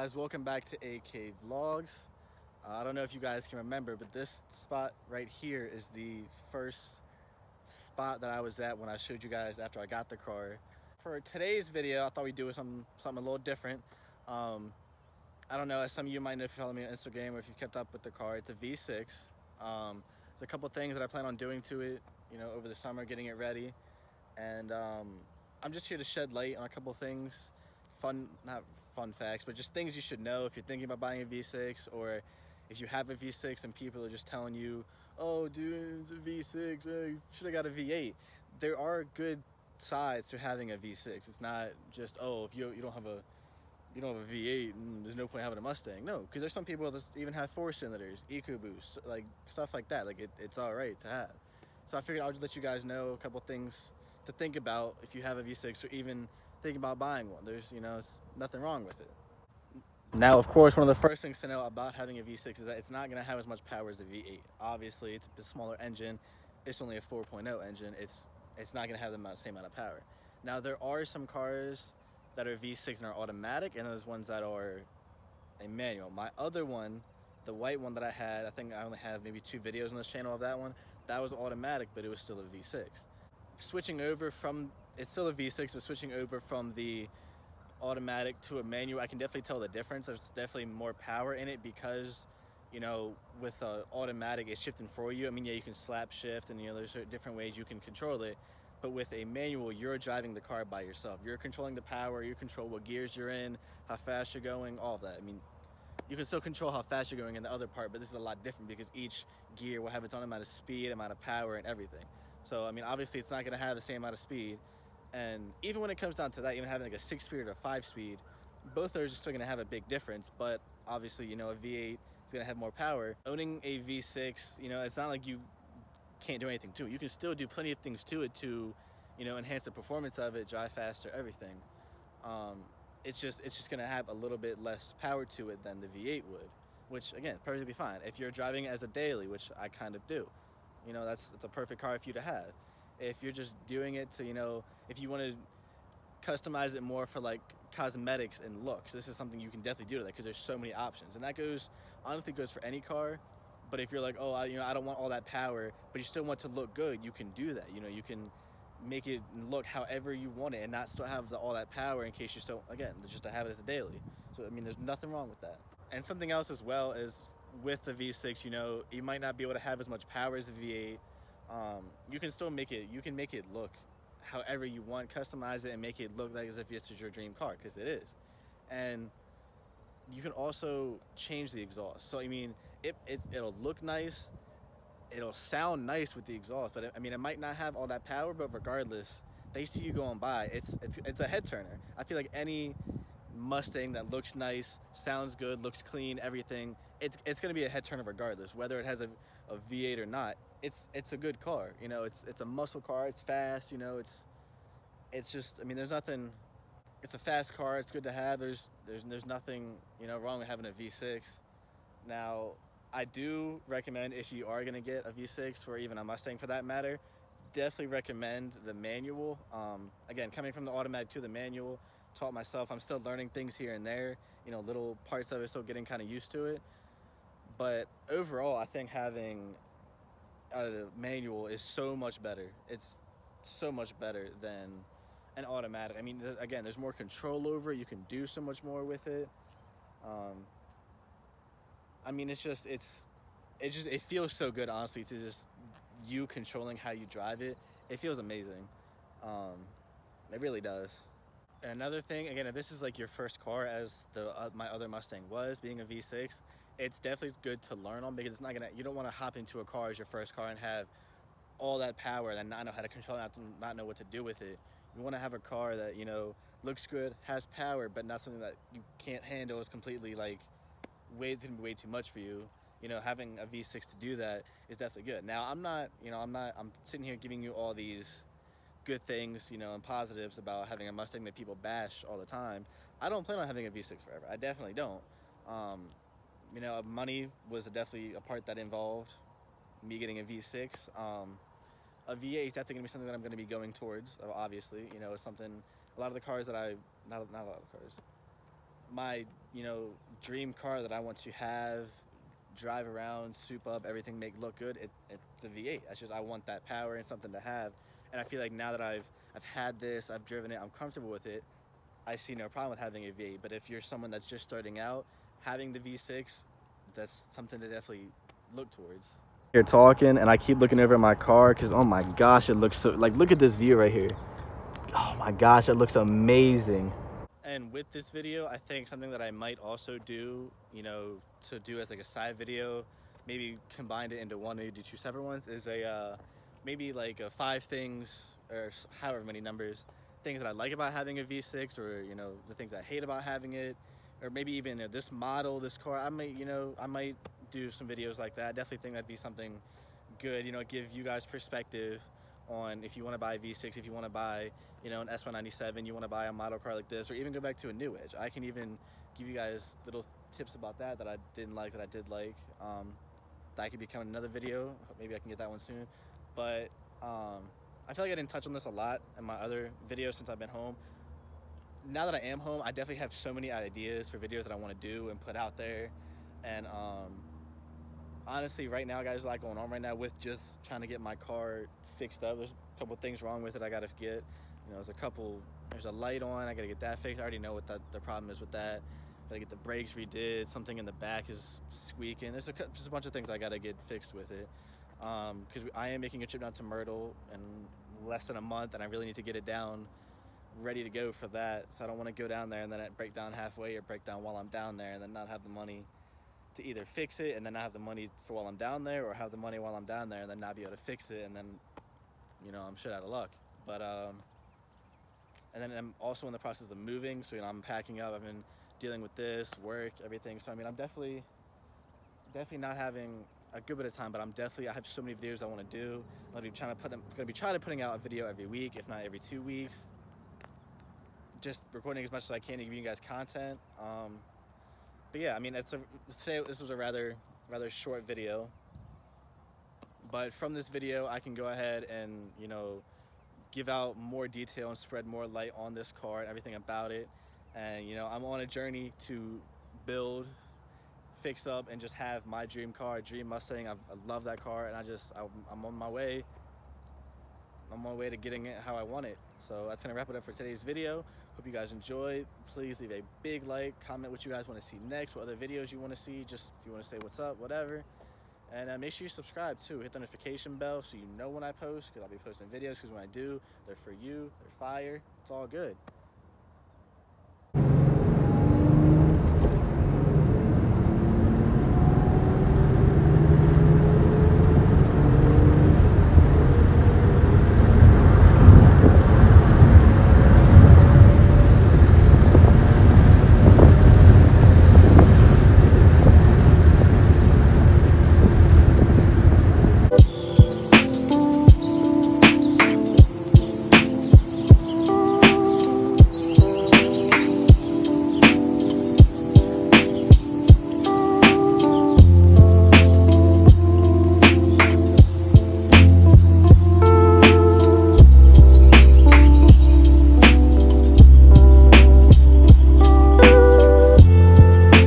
guys, welcome back to AK Vlogs. I don't know if you guys can remember, but this spot right here is the first spot that I was at when I showed you guys after I got the car. For today's video, I thought we'd do something a little different. I don't know, as some of you might know if you follow me on Instagram or if you've kept up with the car, it's a V6. There's a couple things that I plan on doing to it, over the summer, getting it ready. And I'm just here to shed light on a couple things, not fun facts, but just things you should know if you're thinking about buying a V6, or if you have a V6 and people are just telling you, oh dude, it's a V6, you should have got a V8. There are good sides to having a V6. It's not just, oh, if you don't have a V8, there's no point having a Mustang. No, because there's some people that even have 4-cylinders, EcoBoost, like stuff like that. Like it's all right to have. So I figured I'll just let you guys know a couple things to think about if you have a V6 or even thinking about buying one. There's, it's nothing wrong with it. Now, of course, one of the first things to know about having a V6 is that it's not going to have as much power as a V8. Obviously, it's a smaller engine. It's only a 4.0 engine. It's not going to have the same amount of power. Now, there are some cars that are V6 and are automatic, and there's ones that are a manual. My other one, the white one that I had, I think I only have maybe 2 videos on this channel of that one. That was automatic, but it was still a V6. Switching over from, it's still a V6, but switching over from the automatic to a manual, I can definitely tell the difference. There's definitely more power in it because, with automatic, it's shifting for you. I mean, yeah, you can slap shift, and there's different ways you can control it. But with a manual, you're driving the car by yourself. You're controlling the power, you control what gears you're in, how fast you're going, all of that. I mean, you can still control how fast you're going in the other part, but this is a lot different because each gear will have its own amount of speed, amount of power, and everything. So, I mean, obviously it's not gonna have the same amount of speed. And even when it comes down to that, even having like a 6-speed or a 5-speed, both of those are still gonna have a big difference. But obviously, a V8 is gonna have more power. Owning a V6, it's not like you can't do anything to it. You can still do plenty of things to it to, enhance the performance of it, drive faster, everything. It's just gonna have a little bit less power to it than the V8 would, which again, perfectly fine. If you're driving it as a daily, which I kind of do, that's a perfect car for you to have. If you're just doing it to, if you want to customize it more for like cosmetics and looks, this is something you can definitely do to that because there's so many options. And that honestly goes for any car. But if you're like, oh, I don't want all that power, but you still want to look good, you can do that. You can make it look however you want it and not still have all that power in case you still, again, just to have it as a daily. So, I mean, there's nothing wrong with that. And something else as well is with the V6, you might not be able to have as much power as the V8. You can still make it look however you want, customize it and make it look like as if this is your dream car, because it is. And you can also change the exhaust. So, I mean, it'll look nice, it'll sound nice with the exhaust, but I mean, it might not have all that power, but regardless, they see you going by, it's a head turner. I feel like any Mustang that looks nice, sounds good, looks clean, everything, it's gonna be a head turner regardless, whether it has a V8 or not. It's a good car, it's a muscle car, it's fast, it's just, I mean, there's nothing, it's a fast car, it's good to have, there's nothing, wrong with having a V6. Now, I do recommend, if you are gonna get a V6 or even a Mustang for that matter, definitely recommend the manual. Again, coming from the automatic to the manual, taught myself, I'm still learning things here and there, little parts of it, still getting kind of used to it. But overall, I think having a manual is so much better. It's so much better than an automatic. I mean, again, there's more control over it. You can do so much more with it. I mean, it feels so good, honestly, to just you controlling how you drive it. It feels amazing. It really does. And another thing, again, if this is like your first car, as my other Mustang was, being a V6, it's definitely good to learn on, because you don't want to hop into a car as your first car and have all that power and not know how to control it, not know what to do with it. You want to have a car that, looks good, has power, but not something that you can't handle, is completely like, it's gonna be way too much for you. Having a V6 to do that is definitely good. Now, I'm sitting here giving you all these good things, and positives about having a Mustang that people bash all the time. I don't plan on having a V6 forever. I definitely don't. Money was definitely a part that involved me getting a V6. A V8 is definitely gonna be something that I'm gonna be going towards, obviously. It's something, a lot of the cars that not a lot of cars. my, you know, dream car that I want to have, drive around, soup up, everything make look good, it's a V8. That's just, I want that power and something to have. And I feel like now that I've had this, I've driven it, I'm comfortable with it, I see no problem with having a V8. But if you're someone that's just starting out, having the V6, that's something to definitely look towards. You're talking, and I keep looking over at my car because, oh my gosh, it looks so, like, look at this view right here. Oh my gosh, it looks amazing. And with this video, I think something that I might also do, you know, to do as like a side video, maybe combine it into one, maybe do two separate ones, is a maybe like 5 things or however many numbers, things that I like about having a V6, or, you know, the things I hate about having it, or maybe even this model, this car. I might, you know, I might do some videos like that. I definitely think that'd be something good, you know, give you guys perspective on if you want to buy a V6, if you want to buy, you know, an S197, you want to buy a model car like this, or even go back to a new Edge. I can even give you guys little tips about that that I didn't like, that I did like. That could become another video. Maybe I can get that one soon. But I feel like I didn't touch on this a lot in my other videos since I've been home. Now that I am home, I definitely have so many ideas for videos that I want to do and put out there. And honestly, right now, guys, there's a lot going on right now with just trying to get my car fixed up. There's a couple things wrong with it I gotta get. You know, there's a light on, I gotta get that fixed. I already know what the problem is with that. Gotta get the brakes redid, something in the back is squeaking. There's just a bunch of things I gotta get fixed with it. Because I am making a trip down to Myrtle in less than a month, and I really need to get it down, ready to go for that. So I don't wanna go down there and then it break down halfway, or break down while I'm down there and then not have the money to either fix it and then not have the money for while I'm down there, or have the money while I'm down there and then not be able to fix it, and then, you know, I'm shit out of luck. But and then I'm also in the process of moving, so, you know, I'm packing up. I've been dealing with this work, everything. So I mean, I'm definitely not having a good bit of time, but I have so many videos I want to do. I'm gonna be trying to putting out a video every week, if not every 2 weeks. Just recording as much as I can to give you guys content. But yeah, I mean, today this was a rather short video. But from this video, I can go ahead and, you know, give out more detail and spread more light on this car and everything about it. And, you know, I'm on a journey to build, fix up, and just have my dream car, dream Mustang. I love that car, and I'm on my way. I'm on my way to getting it how I want it. So that's gonna wrap it up for today's video. Hope you guys enjoyed. Please leave a big like, comment what you guys want to see next, what other videos you want to see, just if you want to say what's up, whatever. And make sure you subscribe too. Hit the notification bell so you know when I post, because I'll be posting videos, because when I do, they're for you, they're fire, it's all good.